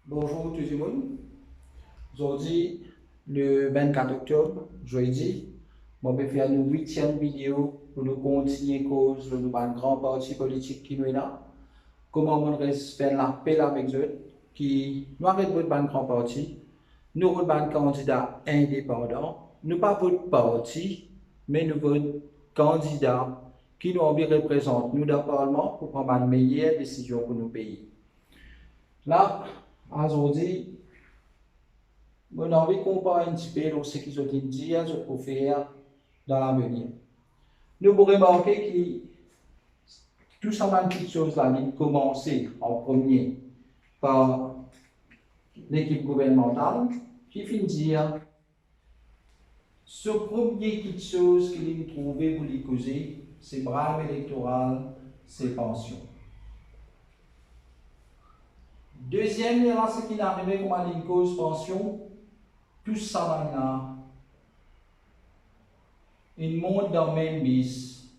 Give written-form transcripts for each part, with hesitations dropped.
Bonjour tout le monde. Aujourd'hui, le 24 octobre, jeudi, je vais faire une huitième vidéo pour nous continuer cause de notre grand parti politique qui nous est là. Comment on faire l'appel avec eux, qui nous arrête votre grand parti, nous votre un candidat indépendant, nous pas votre parti, mais nous votre candidat qui nous représente nous dans le Parlement pour prendre une meilleure décision pour nos pays. Là, aujourd'hui, mon envie qu'on parle un petit peu de ce qu'ils ont dit, ce qu'il faut faire dans l'avenir. Nous pouvons remarquer que tout ça, quelque chose là, il commencer en premier par l'équipe gouvernementale, qui finit dire ce premier quelque chose qu'il a trouvé pour les causer, c'est brave électoral, c'est pension. Deuxième, il y a ce qui est arrivé comme une cause pension, tout ça là, il monte dans le même bis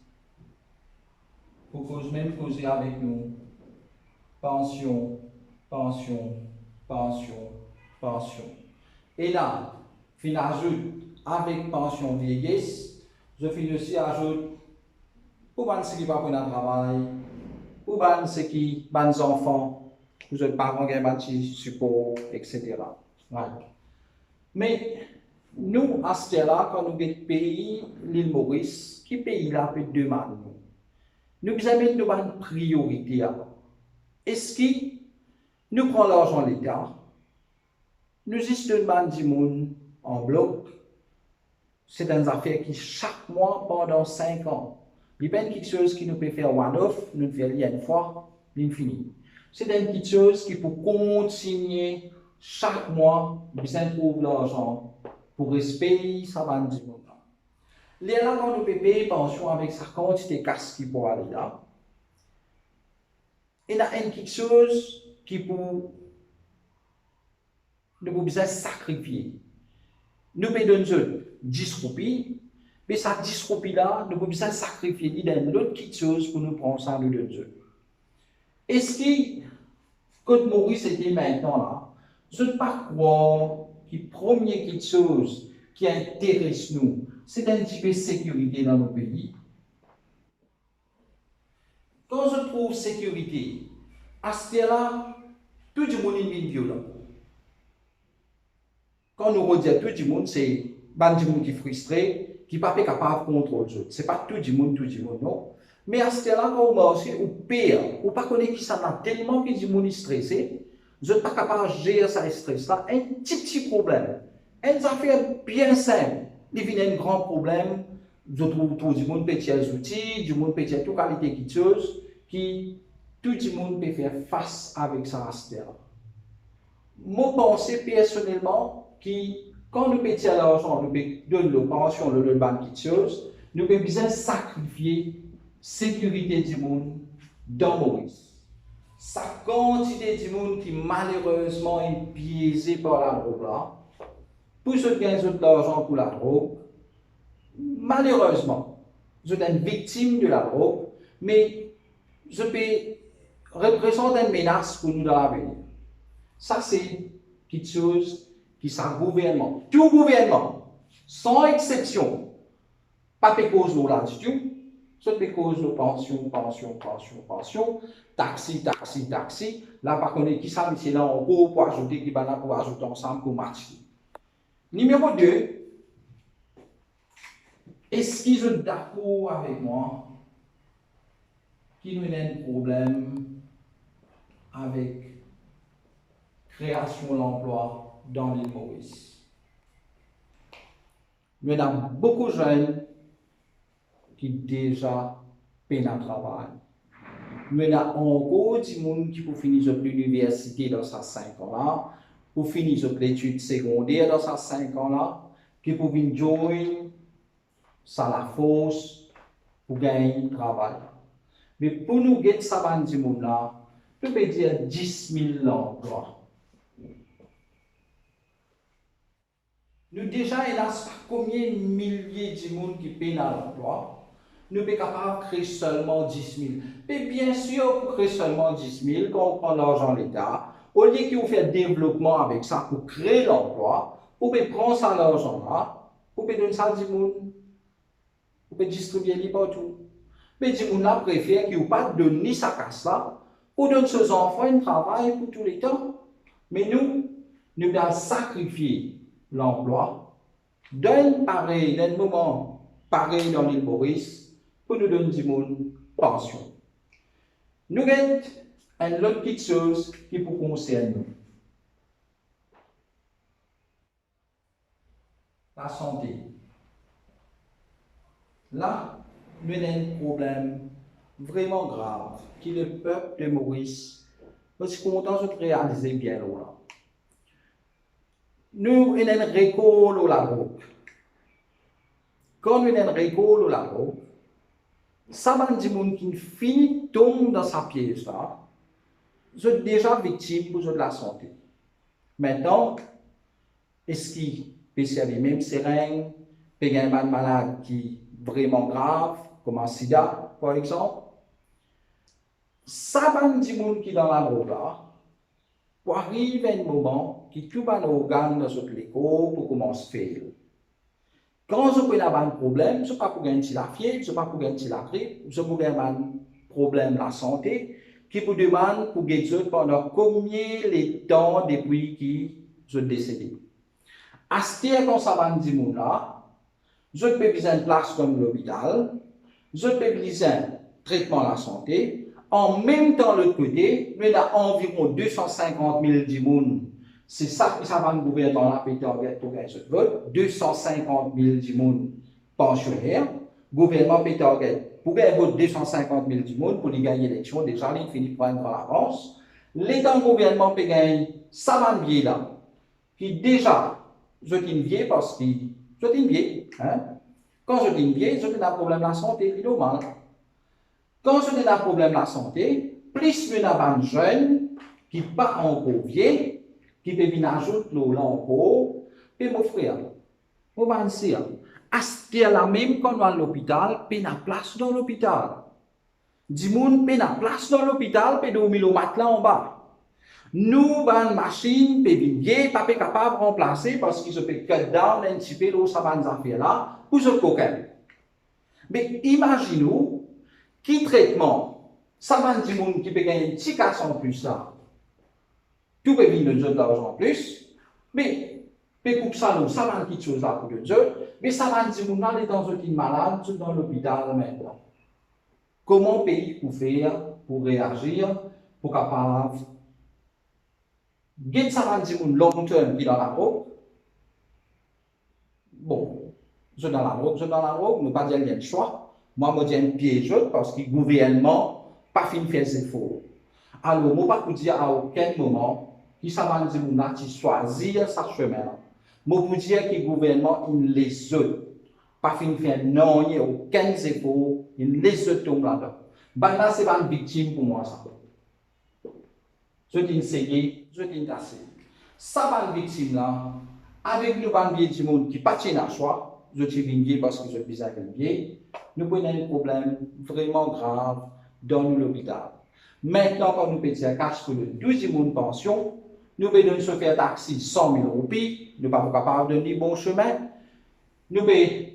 pour cause même causer avec nous. Pension, pension, pension, pension. Et là, fin ajoute avec pension vieillesse, je finis aussi ajoute pour ceux qui ne vont pas prendre un travail, pour ceux qui ont des enfants, pour les parents qui ont un support, etc. Ouais. Mais nous, à ce là quand nous avons pays, l'île Maurice, qui pays là peut demander nous avons une priorité. Est-ce que nous prenons l'argent de l'État, nous donnons du monde en bloc, c'est une affaire qui chaque mois pendant 5 ans. Il n'y a pas quelque chose qui nous peut faire one-off, nous faisons une fois, l'infini. C'est quelque chose qui peut continuer chaque mois, besoin de trouver l'argent pour respecter ça va du monde. Là, quand nous pouvons payer pension avec sa quantité de casse qui peut aller là, il y a quelque chose qui peut nous besoin sacrifier. Nous pouvons donner 10 roupies, mais ça 10 roupies là, nous pouvons besoin sacrifier. Il y a une autre quelque chose pour nous prendre ça, nous donner. Est-ce que, quand Maurice était maintenant là, je ne peux pas croire que le premier quelque chose qui intéresse nous, c'est un petit peu de sécurité dans nos pays. Quand je trouve sécurité, à ce là, tout le monde est violent. Quand nous redisons tout le monde, c'est des gens qui sont frustrés, qui ne sont pas capables de contrôler les autres. Ce n'est pas tout le monde, non. Mais à ce là, quand on marche, ou pire, ou pas connaître qui ça a tellement que les gens sont stressés, vous n'êtes pas capable de gérer ce stress-là, un petit problème. Une affaire bien simple, il vient un grand problème, je trouve tout le monde peut faire des outils, du monde peut faire toute qualité de choses, qui tout le monde peut faire face avec ça à ce là. Moi, je pense personnellement que quand nous payons l'argent, nous donnons la pension, nous donnons quelque chose, nous devons bien sacrifier la sécurité du monde dans Maurice. Sa quantité de monde qui malheureusement est biaisé par la drogue là, pour ceux qui gagnent de l'argent pour la drogue, malheureusement, je suis une victime de la drogue, mais je peux représenter une menace pour nous dans l'avenir. Ça, c'est quelque chose qui est un gouvernement. Tout gouvernement, sans exception, pas de cause de là-dessus, c'est de cause de pension, taxi. Là, par contre, qui ça, c'est là en gros pour ajouter, qui va là pour ajouter ensemble pour matcher. Numéro 2, est-ce qu'ils sont d'accord avec moi qu'il y a un problème avec création d'emplois dans l'île Maurice? Il y a beaucoup de jeunes qui déjà peinent à travail. Il y a encore des gens qui pour finir l'université dans ces 5 ans-là, pour finir l'étude secondaire dans ces 5 ans-là, qui pour venir joindre ça la force pour gagner un travail. Mais pour nous gagner ça dans ce monde-là, je peux dire 10 000 emplois. Nous déjà, il y a combien de milliers de gens qui peinent à l'emploi? Nous sommes capables de créer seulement 10 000. Mais bien sûr, pour créer seulement 10 000, quand on prend l'argent de l'État, au lieu que vous faites développement avec ça pour créer l'emploi, vous pouvez prendre ça l'argent-là, vous pouvez donner ça à 10 monde, vous pouvez distribuer les partout. Mais 10 monde là préfère qu'ils ne pas donner sa casse là, pour donner aux enfants un travail pour tous les temps. Mais nous devons sacrifier l'emploi d'un moment pareil dans l'île Maurice pour nous donner 10 monde pension. Nous avons une autre petite chose qui vous concerne nous. La santé. Là, nous avons un problème vraiment grave qui est le peuple de Maurice. Parce qu'on tente de réaliser bien là. Nous avons une récolte au labo. Quand nous avons une récolte au labo, ça va dire que qui finit tombe dans sa pièce là, vous êtes déjà victime de la santé. Maintenant, est-ce qu'il peut faire les mêmes seringues, peut y avoir une maladie qui est vraiment grave, comme un sida, par exemple? Ça va dire que qui dans la route là, pour arriver à un moment qui tout va nos organes dans notre écho pour commencer à faire. Quand vous avez un problème, ce n'est pas pour gagner la fièvre, ce n'est pas pour gagner la grippe, ce n'est pas pour gagner un problème de la santé, qui vous demande pour gagner pendant combien de temps depuis que vous êtes décédé. À ce temps, quand ça va dire là, vous avez besoin de place comme l'hôpital, vous avez besoin de traitement de la santé. En même temps, de l'autre côté, nous avons environ 250 000 dimoun. C'est ça que ça va nous gouvernement la péter pour gagner ce vote. 250 000 dimoun pensionnaires. Gouvernement péter pour gagner vote 250 000 dimoun pour gagner l'élection. Déjà, il finit par une grande avance. L'État gouvernement peut gagner ça va bien là. Qui déjà, je suis vieux parce que je suis vieux. Hein? Quand je suis vieux, je suis un problème de la santé, c'est normal. Quand je suis un problème de la santé, plus il y a des jeunes qui ne sont pas encore vieux, qui peuvent venir ajouter l'eau encore, et mon frère, mon frère, à ce là même quand on va à l'hôpital, il y a place dans l'hôpital. Du monde, il y a place dans l'hôpital, il y a dormir au matelas en bas. Nous, une machine, peut venir, pas capable de remplacer parce qu'ils se peut cut down un petit peu l'eau, ça va nous faire là, pour ce coquin. Mais imaginez-vous, qui traitement, ça va dire monde qui peut gagner un petit casse en plus là. Tout peut venir de l'argent en plus, mais pour ça, ça va quelque chose là pour de mais ça va dire monde aller dans une malade, dans l'hôpital maintenant. Comment le pays peut faire pour réagir, pour capable Get ça va dire monde long terme qui dans la route. Bon, je dans la route, nous pas dire qu'il y a le choix. Moi, je dis un piège parce que le gouvernement n'a pas fait des efforts. Alors, je ne peux pas vous dire à aucun moment qui ça va dire qu'on choisir sa chemin. Je peux vous dire que le gouvernement, il les autres. Pas fait faire non, il n'y a aucun effort, il les autres tombent là-dedans. Ben là, c'est pas une victime pour moi, ça. Je dis une série, je dis une cassée. Ça va une victime là, avec nous, un biais du monde qui patine à choix. Je suis venu parce que je suis bizarre le biais. Nous prenons un problème vraiment grave dans l'hôpital. Maintenant, quand nous payons cash pour le 12 mois de pension, nous pouvons se faire taxer 100 000 roupies, nous ne sommes pas capables de donner bon chemin. Nous pouvons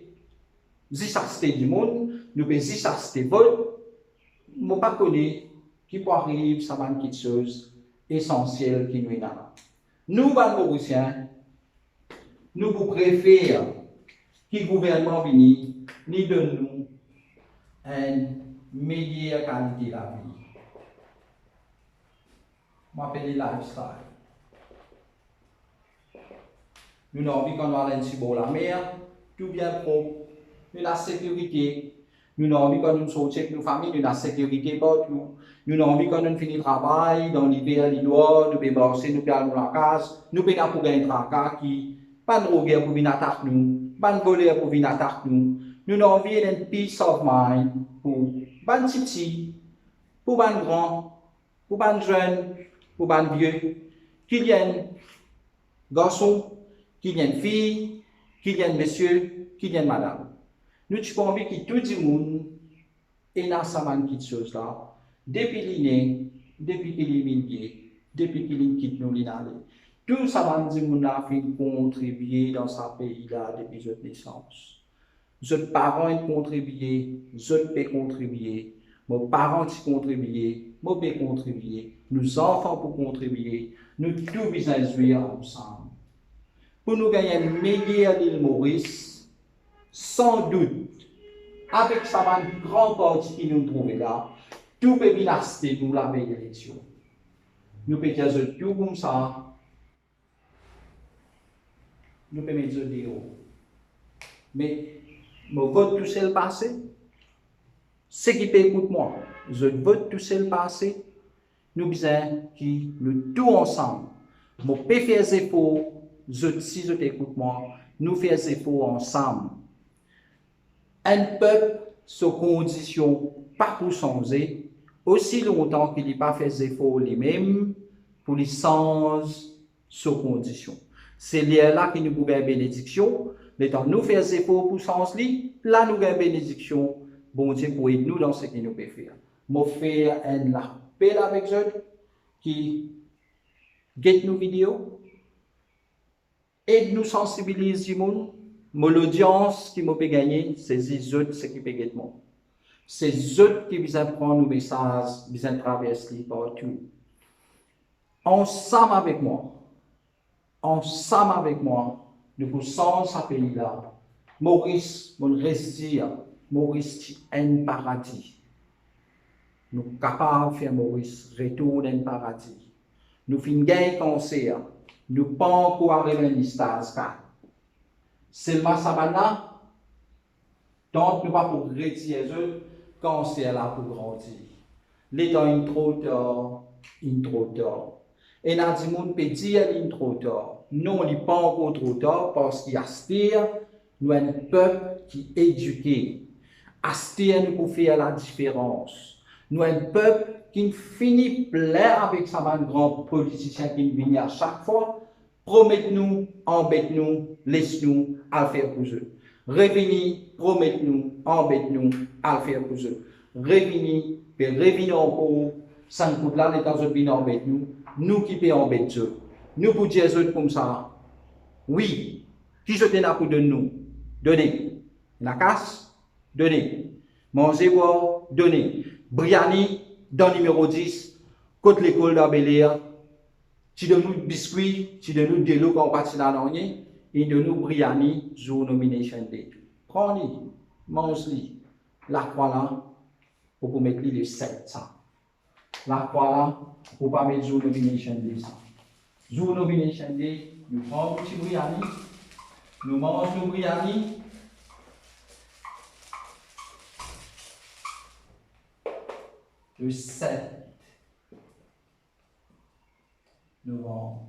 10 acheter du monde, nous pouvons 10 acheter vol. Je ne sais pas qui peut arriver, ça va être quelque chose d'essentiel qui nous est là. Nous, les Mauriciens, nous préférons que le gouvernement vienne ni de nous une meilleure qualité de la vie. Je m'appelle lifestyle. Nous avons envie qu'on aille sur la mer, tout bien propre, nous avons la sécurité. Nous avons envie qu'on nous sorte avec nos familles, nous avons la sécurité partout. Nous avons envie qu'on nous finisse le travail, dans l'hiver, l'hiver, nous pouvons marcher, nous pouvons aller dans la case, nous pouvons pour gagner un tracas qui, pas de drogue pour venir attaquer nous, pas de voler pour venir attaquer nous. Nous avons envie d'un peace of mind pour ban petit, pour ban grand, pour ban jeune, pour ban vieux, qu'il y ait garçon, qu'il y ait fille, qu'il y ait monsieur, qu'il y ait madame. Nous avons envie que tout le monde ait dans sa main quelque chose là, depuis l'inné, depuis qu'il est minier, depuis qu'il quitte nous l'inallé. Tout ça va dire qu'on a fait contribuer dans sa pays là depuis notre naissance. Les parents ont contribué, les autres peuvent contribuer, nos parents ont contribué, nous peuvent contribuer, nos enfants peuvent contribuer, nous tous besoin jouer ensemble. Pour nous gagner une meilleure île Maurice, sans doute, avec sa grande partie qui nous trouve là, tout peut bien acheter nous la meilleure élection. Nous pouvons dire tout comme ça. Nous pouvons dire mais mon vote tout seul passé. Ce qui peut écouter moi, je vote tout seul passé. Nous besoin qui nous tous ensemble. Mon peut faire des efforts, si je t'écoute moi, nous faisons des efforts ensemble. Un peuple, sous condition pas pour changer, aussi longtemps qu'il n'a pas fait des efforts lui-même, pour les changer sous condition. C'est là que nous avons une bénédiction. Le temps nous faisons des efforts pour changer, là nous avons une bénédiction. Bon Dieu pour aider nous dans ce que nous pouvons faire. Je faire un appel avec eux qui guette nos vidéos, aide nous sensibiliser l'audience qui peut gagner, c'est les autres qui peuvent gagner. C'est les autres qui viennent prendre nos messages, viennent traverser partout. Ensemble avec moi, nous pouvons changer ce pays-là. Maurice, mon récit, Maurice est un paradis. Nous sommes capables de faire Maurice retourner un paradis. Nous faisons gagner cancer. Nous ne pouvons pas encore arriver à une stage. Seulement ça va là. Donc nous ne pouvons pas retirer le cancer là pour grandir. L'état est trop tard. Et nous avons dit qu'il est trop tard. Non, il n'est pas encore trop tard parce qu'il y a nous un peuple qui est éduqué. Astir nous pour faire la différence. Nous un peuple qui finit plein avec sa grand politicien qui vient à chaque fois. Promettez-nous, embête-nous, laisse-nous à le faire pour eux. Revenez, promettez-nous, embête-nous à le faire pour eux. Revenez encore, sans coup de là, les temps de embête-nous, nous qui peut embêter eux. Nous pour dire eux comme ça, oui, qui je t'ai pour donner nous, donnez. La casse, donnez. Manger, boire, donnez. Briani, dans numéro 10, côté l'école d'Abélia. Tu donnes nous biscuits, tu donnes nous des lots qu'on partit dans l'année, et de nous Briani, jour nomination day. Prends-les, mange-les. La croix là, pour mettre les 700. La croix là, pour pas mettre jour nomination day. Jour nomination day, nous prenons un petit Briani, nous mangeons le Briani. Le 7 novembre,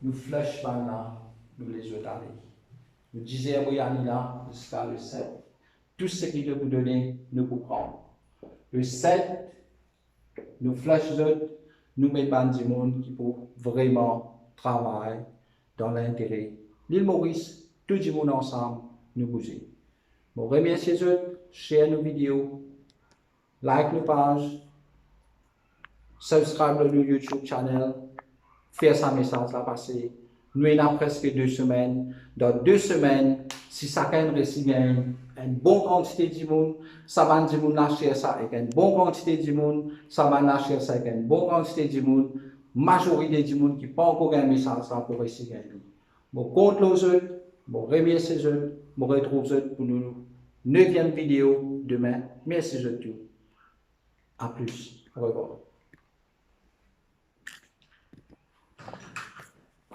nous flush là, nous les autres aller. Nous disons à Briani là jusqu'à le 7. Tout ce qu'il doit vous donner, nous vous prendre. Le 7, nous flush les autres, nous mettons du monde qui peut vraiment travailler dans l'intérêt. L'île Maurice, tout le monde ensemble, nous bouger. Je remercie les autres, share nos vidéos. Like nos pages, subscribe à notre YouTube channel, faire sa message là passer. Nous avons presque 2 semaines. Dans 2 semaines, si chacun réussit une bonne quantité de monde, ça va dire qu'on achète ça avec une bonne quantité de monde, ça va acheter ça avec une bonne quantité de monde, majorité de monde qui n'a pas encore un message là pour réussir gagner. Je compte les autres, je remercie les autres, je retrouve les autres pour nous 9e vidéo demain. Merci à tous. À plus. Au revoir.